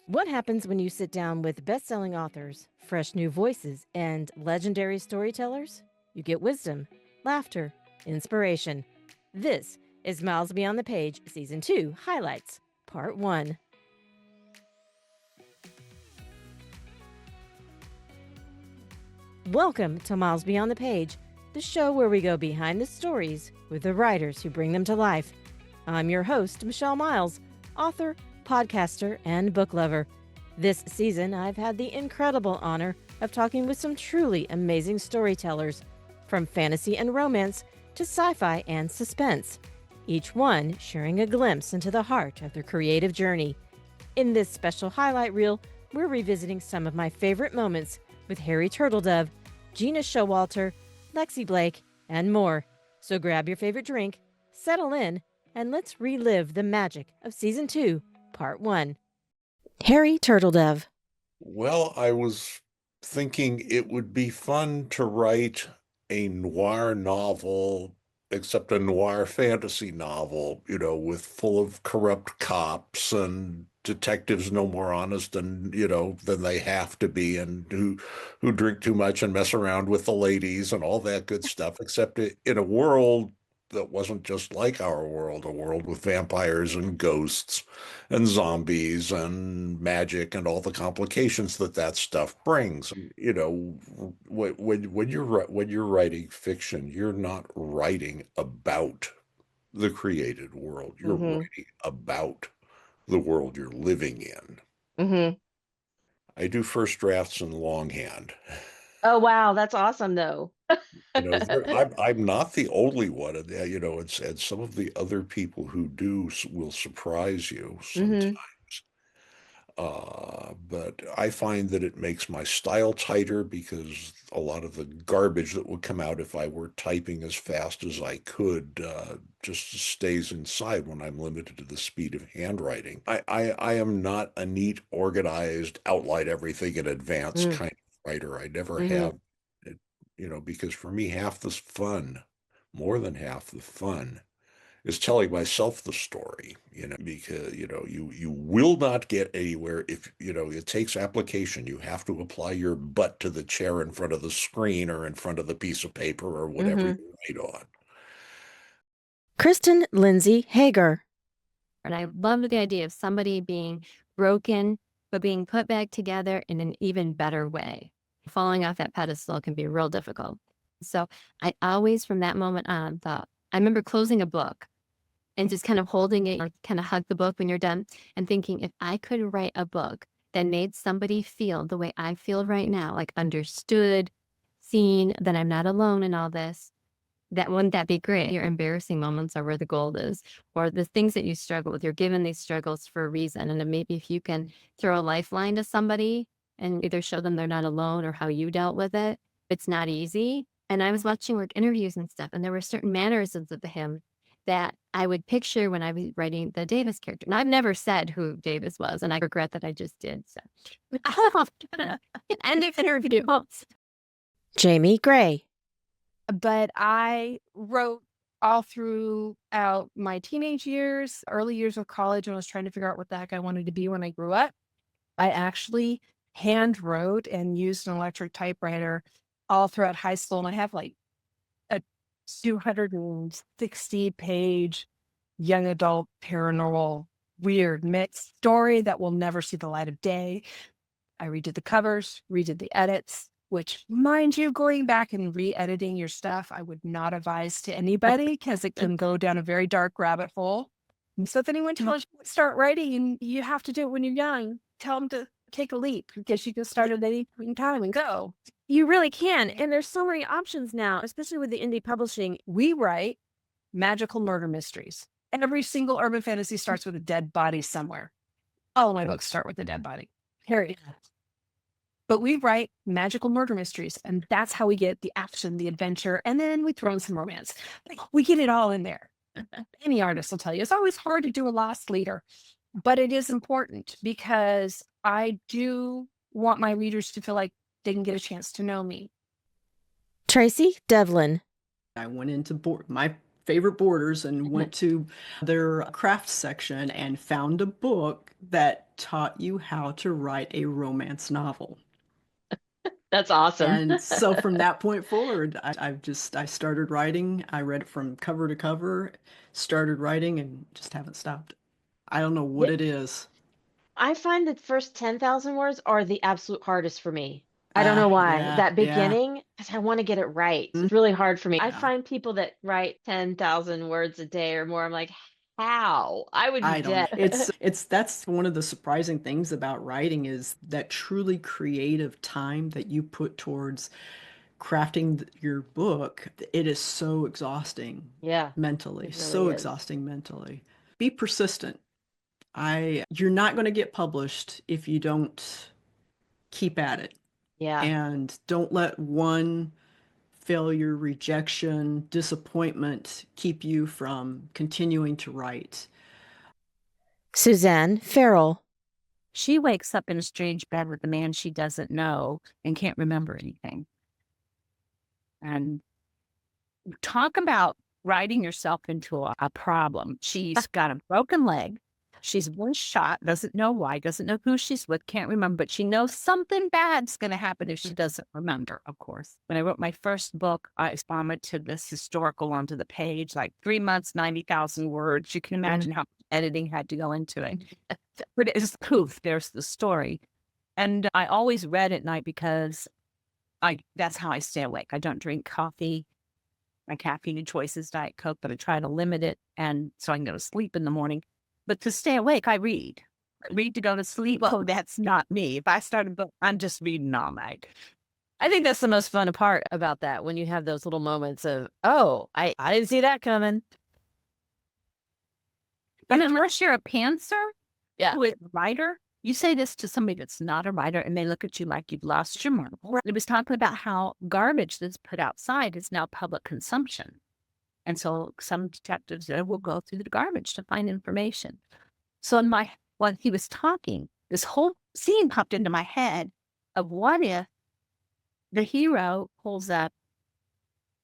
What happens when you sit down with best-selling authors, fresh new voices, and legendary storytellers? You get wisdom, laughter, inspiration. This is Miles Beyond the Page, Season 2 Highlights, Part 1. Welcome to Miles Beyond the Page, the show where we go behind the stories with the writers who bring them to life. I'm your host, Michelle Miles, author, podcaster, and book lover. This season, I've had the incredible honor of talking with some truly amazing storytellers, from fantasy and romance to sci-fi and suspense, each one sharing a glimpse into the heart of their creative journey. In this special highlight reel, we're revisiting some of my favorite moments with Harry Turtledove, Gena Showalter, Lexi Blake, and more. So grab your favorite drink, settle in, and let's relive the magic of Season 2, Part 1. Harry Turtledove. Well, I was thinking it would be fun to write a noir novel, except a noir fantasy novel, with full of corrupt cops and detectives no more honest than they have to be, and who drink too much and mess around with the ladies and all that good stuff, except in a world that wasn't just like our world, a world with vampires and ghosts and zombies and magic and all the complications that stuff brings. When you're writing fiction, you're not writing about the created world. You're writing about the world you're living in. I do first drafts in longhand. Oh, wow. That's awesome, though. I'm not the only one, and some of the other people who do will surprise you sometimes. But I find that it makes my style tighter because a lot of the garbage that would come out if I were typing as fast as I could just stays inside when I'm limited to the speed of handwriting. I am not a neat, organized, outline everything in advance kind of writer. I never have, because for me, half the fun, more than half the fun, is telling myself the story, because, you will not get anywhere if, it takes application. You have to apply your butt to the chair in front of the screen or in front of the piece of paper or whatever you write on. Kristen Lindsay Hager. And I loved the idea of somebody being broken, but being put back together in an even better way. Falling off that pedestal can be real difficult. So I always, from that moment on, thought, I remember closing a book and just kind of holding it, or kind of hug the book when you're done, and thinking, if I could write a book that made somebody feel the way I feel right now, like understood, seen, that I'm not alone in all this, wouldn't that be great? Your embarrassing moments are where the gold is, or the things that you struggle with. You're given these struggles for a reason. And then maybe if you can throw a lifeline to somebody and either show them they're not alone or how you dealt with it, it's not easy. And I was watching work interviews and stuff, and there were certain mannerisms of him that I would picture when I was writing the Davis character. Now, I've never said who Davis was, and I regret that I just did. So, end of interview. Jami Gray. But I wrote all throughout my teenage years, early years of college, when I was trying to figure out what the heck I wanted to be when I grew up. I actually hand wrote and used an electric typewriter all throughout high school. And I have like a 260-page young adult paranormal weird mixed story that will never see the light of day. I redid the covers, redid the edits, which, mind you, going back and re-editing your stuff, I would not advise to anybody because it can go down a very dark rabbit hole. And so if anyone tells you to start writing and you have to do it when you're young, tell them to take a leap because you can start at any point in time and go. You really can. And there's so many options now, especially with the indie publishing. We write magical murder mysteries. Every single urban fantasy starts with a dead body somewhere. All of my books start with a dead body. Period. But we write magical murder mysteries, and that's how we get the action, the adventure, and then we throw in some romance. We get it all in there. Any artist will tell you it's always hard to do a lost leader, but it is important because I do want my readers to feel like they can get a chance to know me. Tracey Devlyn. I went into my favorite borders and went to their craft section and found a book that taught you how to write a romance novel. That's awesome. And so from that point forward, I started writing. I read it from cover to cover, started writing, and just haven't stopped. I don't know what it is. I find the first 10,000 words are the absolute hardest for me. I don't know why. Yeah, That yeah. beginning, because I want to get it right. It's really hard for me. I Yeah. find people that write 10,000 words a day or more. I'm like, how? I would be I don't know. dead. That's one of the surprising things about writing is that truly creative time that you put towards crafting your book. It is so exhausting Yeah, mentally, it so really is. exhausting mentally. Be persistent. You're not going to get published if you don't keep at it. Yeah. And don't let one failure, rejection, disappointment keep you from continuing to write. Suzanne Ferrell. She wakes up in a strange bed with a man she doesn't know and can't remember anything. And talk about writing yourself into a problem. She's got a broken leg. She's one shot, doesn't know why, doesn't know who she's with, can't remember, but she knows something bad's going to happen if she doesn't remember, of course. When I wrote my first book, I vomited this historical onto the page, like 3 months, 90,000 words. You can imagine how much editing had to go into it. But it's poof, there's the story. And I always read at night because that's how I stay awake. I don't drink coffee. My caffeine choice is Diet Coke, but I try to limit it. And so I can go to sleep in the morning. But to stay awake, I read. Read to go to sleep. Oh, that's not me. If I start a book, I'm just reading all night. I think that's the most fun part about that, when you have those little moments of, oh, I didn't see that coming. But unless you're a pantser, Yeah. who is a writer, you say this to somebody that's not a writer and they look at you like you've lost your marble. It was talking about how garbage that's put outside is now public consumption. And so some detectives will go through the garbage to find information. So while he was talking, this whole scene popped into my head of what if the hero pulls up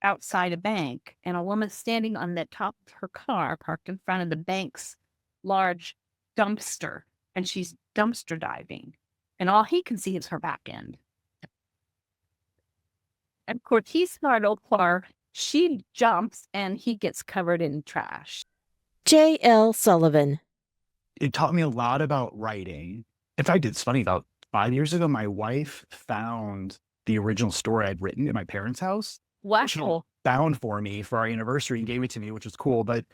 outside a bank and a woman standing on the top of her car parked in front of the bank's large dumpster, and she's dumpster diving, and all he can see is her back end. And of course, he's startled for she jumps and he gets covered in trash. J.L. Sullivan. It taught me a lot about writing. In fact, it's funny, about 5 years ago, my wife found the original story I'd written in my parents' house. Wow. Bound for me for our anniversary and gave it to me, which was cool, but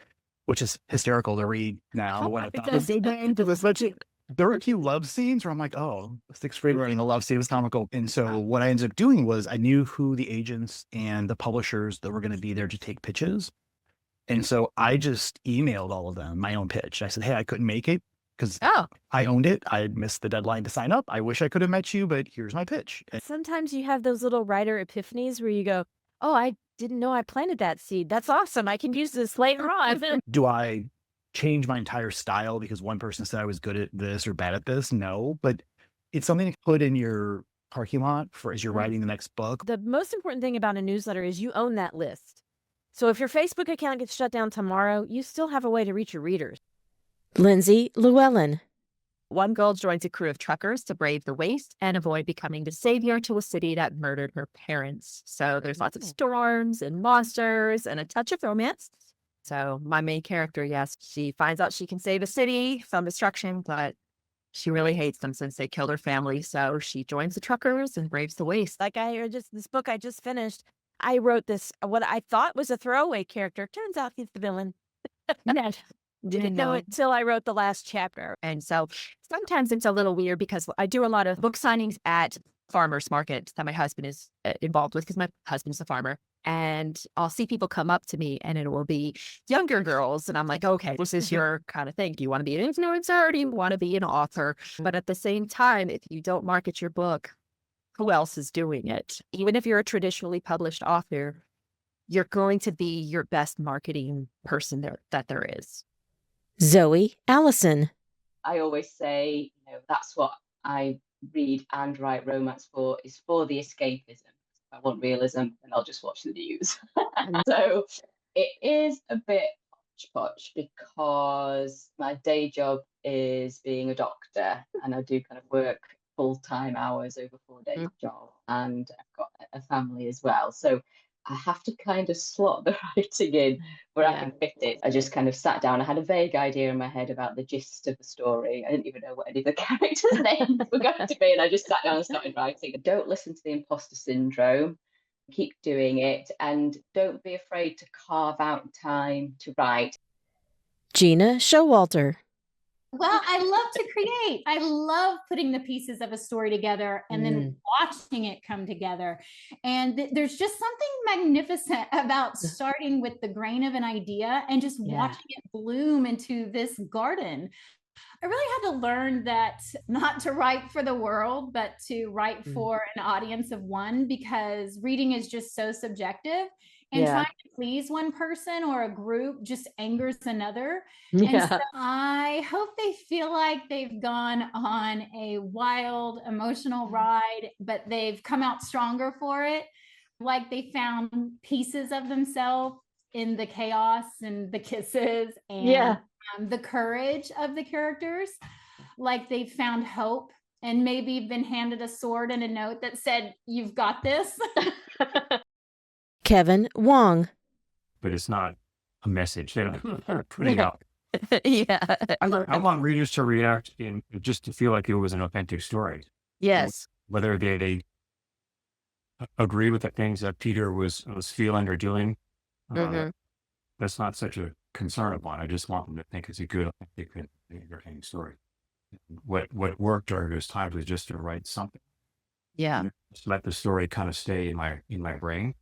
which is hysterical to read now. What I thought there were a few love scenes where I'm like, oh, sixth grade writing a love scene was comical. And so what I ended up doing was I knew who the agents and the publishers that were going to be there to take pitches. And so I just emailed all of them my own pitch. I said, hey, I couldn't make it because I owned it. I had missed the deadline to sign up. I wish I could have met you, but here's my pitch. Sometimes you have those little writer epiphanies where you go, oh, I didn't know I planted that seed. That's awesome. I can use this later on. Do I change my entire style because one person said I was good at this or bad at this? No, but it's something to put in your parking lot for as you're writing the next book. The most important thing about a newsletter is you own that list. So if your Facebook account gets shut down tomorrow, you still have a way to reach your readers. Lyndsey Luellen. One girl joins a crew of truckers to brave the waste and avoid becoming the savior to a city that murdered her parents. So there's lots of storms and monsters and a touch of romance. So my main character, yes, she finds out she can save a city from destruction, but she really hates them since they killed her family. So she joins the truckers and braves the waste. Like this book I just finished, I wrote this, what I thought was a throwaway character. Turns out he's the villain. Didn't know it till I wrote the last chapter. And so sometimes it's a little weird because I do a lot of book signings at farmers markets that my husband is involved with because my husband's a farmer. And I'll see people come up to me and it will be younger girls. And I'm like, okay, this is your kind of thing. Do you want to be an influencer or do you want to be an author? But at the same time, if you don't market your book, who else is doing it? Even if you're a traditionally published author, you're going to be your best marketing person that there is. Zoe Allison. I always say, that's what I read and write romance for, is for the escapism. If I want realism, then I'll just watch the news. And so It is a bit hodgepodge because my day job is being a doctor and I do kind of work full-time hours over 4 days job, and I've got a family as well. So I have to kind of slot the writing in where I can fit it. I just kind of sat down. I had a vague idea in my head about the gist of the story. I didn't even know what any of the characters' names were going to be. And I just sat down and started writing. Don't listen to the imposter syndrome. Keep doing it, and don't be afraid to carve out time to write. Gina Showalter. Well, I love to create. I love putting the pieces of a story together and then watching it come together. And there's just something magnificent about starting with the grain of an idea and just watching it bloom into this garden. I really had to learn that not to write for the world, but to write for an audience of one, because reading is just so subjective. And trying to please one person or a group just angers another. And so I hope they feel like they've gone on a wild, emotional ride, but they've come out stronger for it. Like they found pieces of themselves in the chaos and the kisses and the courage of the characters. Like they found hope and maybe been handed a sword and a note that said, "You've got this." Kevin Hwang. But it's not a message that I'm putting out. Yeah. I want readers to react in just to feel like it was an authentic story. Yes. Whether they agree with the things that Peter was feeling or doing, that's not such a concern of mine. I just want them to think it's a good, authentic, entertaining story. What worked during those times was just to write something. Yeah. Just let the story kind of stay in my brain.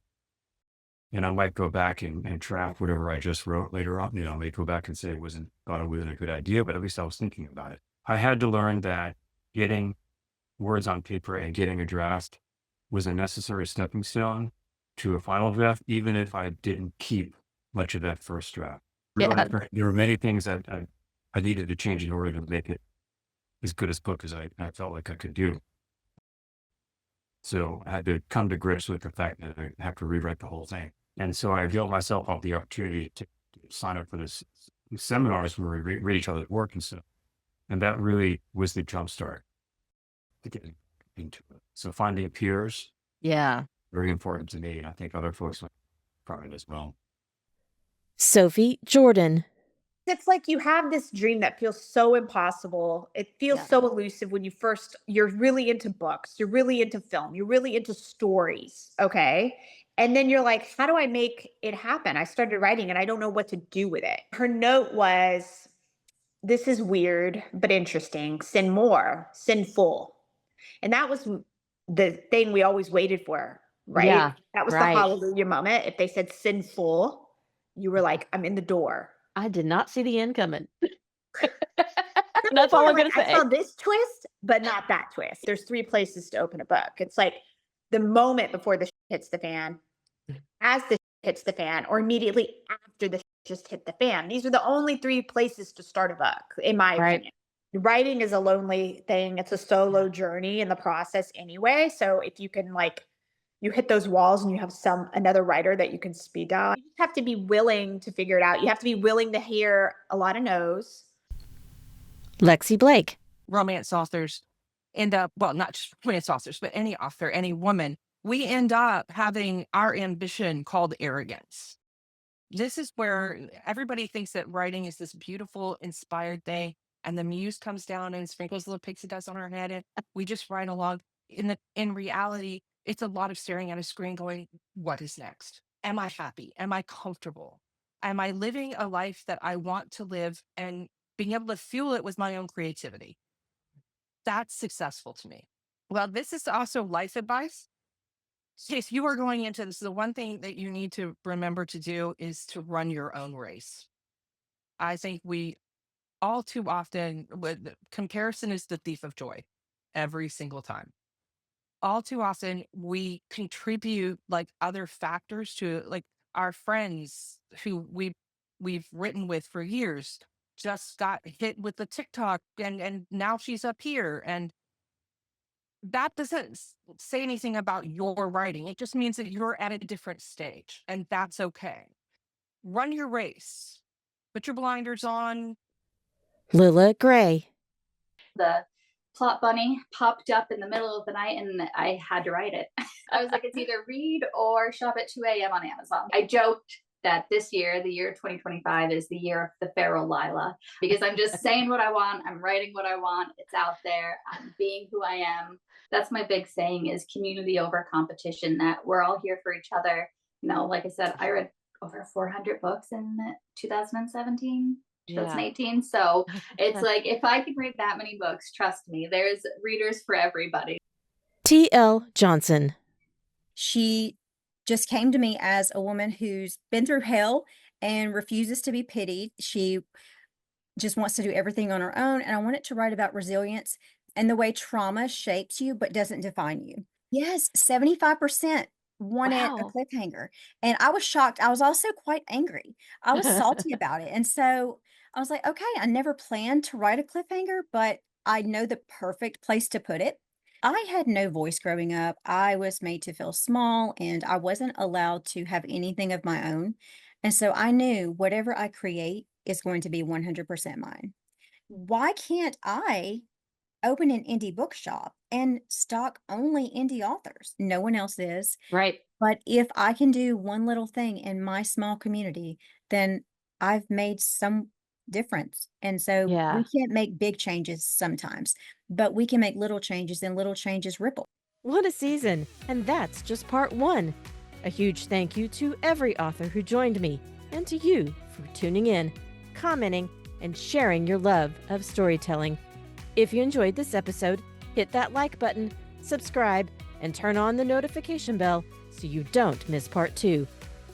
And I might go back and track whatever I just wrote later on. I may go back and say thought it wasn't a good idea, but at least I was thinking about it. I had to learn that getting words on paper and getting a draft was a necessary stepping stone to a final draft, even if I didn't keep much of that first draft. There were many things that I needed to change in order to make it as good a book as I felt like I could do. So I had to come to grips with the fact that I have to rewrite the whole thing. And so I availed myself of the opportunity to sign up for these seminars where we read each other's work and stuff. And that really was the jumpstart to getting into it. So finding peers, very important to me. And I think other folks might find it as well. Sophie Jordan. It's like you have this dream that feels so impossible. It feels so elusive when you're really into books, you're really into film, you're really into stories. Okay. And then you're like, how do I make it happen? I started writing and I don't know what to do with it. Her note was, this is weird, but interesting. Sin more, sinful. And that was the thing we always waited for, right? Yeah, that was the hallelujah moment. If they said sinful, you were like, I'm in the door. I did not see the end coming. That's all I'm going to say. I saw this twist, but not that twist. There's 3 places to open a book. It's like the moment before the hits the fan, as the hits the fan, or immediately after the just hit the fan. These are the only 3 places to start a book, in my opinion. Writing is a lonely thing. It's a solo journey in the process anyway. So if you can you hit those walls and you have another writer that you can speed dial. You just have to be willing to figure it out. You have to be willing to hear a lot of no's. Lexi Blake. Romance authors end up, well, not just romance authors, but any author, any woman, we end up having our ambition called arrogance. This is where everybody thinks that writing is this beautiful, inspired thing. And the muse comes down and sprinkles little pixie dust on our head and we just write along. In reality, it's a lot of staring at a screen going, what is next? Am I happy? Am I comfortable? Am I living a life that I want to live and being able to fuel it with my own creativity? That's successful to me. Well, this is also life advice. If you are going into this, the one thing that you need to remember to do is to run your own race. I think we all too often, comparison is the thief of joy every single time. All too often we contribute other factors to our friends who we've written with for years just got hit with the TikTok and now she's up here, and that doesn't say anything about your writing. It just means that you're at a different stage, and that's okay. run your race. Put your blinders on. Lila Gray. The plot bunny popped up in the middle of the night and I had to write it. I was like, it's either read or shop at 2 a.m. on Amazon. I joked that this year, the year 2025, is the year of the feral Lila, because I'm just saying what I want. I'm writing what I want. It's out there. I'm being who I am. That's my big saying, is community over competition, that we're all here for each other. You know, like I said, I read over 400 books in 2017. 2018. So it's like, if I can read that many books, trust me, there's readers for everybody. T.L. Johnson. She just came to me as a woman who's been through hell and refuses to be pitied. She just wants to do everything on her own. And I wanted to write about resilience and the way trauma shapes you but doesn't define you. Yes, 75% wanted a cliffhanger. And I was shocked. I was also quite angry. I was salty about it. And so I was like, okay, I never planned to write a cliffhanger, but I know the perfect place to put it. I had no voice growing up. I was made to feel small and I wasn't allowed to have anything of my own. And so I knew whatever I create is going to be 100% mine. Why can't I open an indie bookshop and stock only indie authors? No one else is. Right. But if I can do one little thing in my small community, then I've made some difference. And so we can't make big changes sometimes, but we can make little changes, and little changes ripple. What a season! And that's just part one. A huge thank you to every author who joined me, and to you for tuning in, commenting, and sharing your love of storytelling. If you enjoyed this episode, hit that like button, subscribe, and turn on the notification bell so you don't miss part two.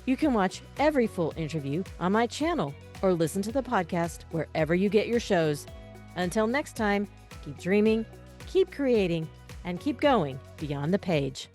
You can watch every full interview on my channel or listen to the podcast wherever you get your shows. Until next time, keep dreaming, keep creating, and keep going beyond the page.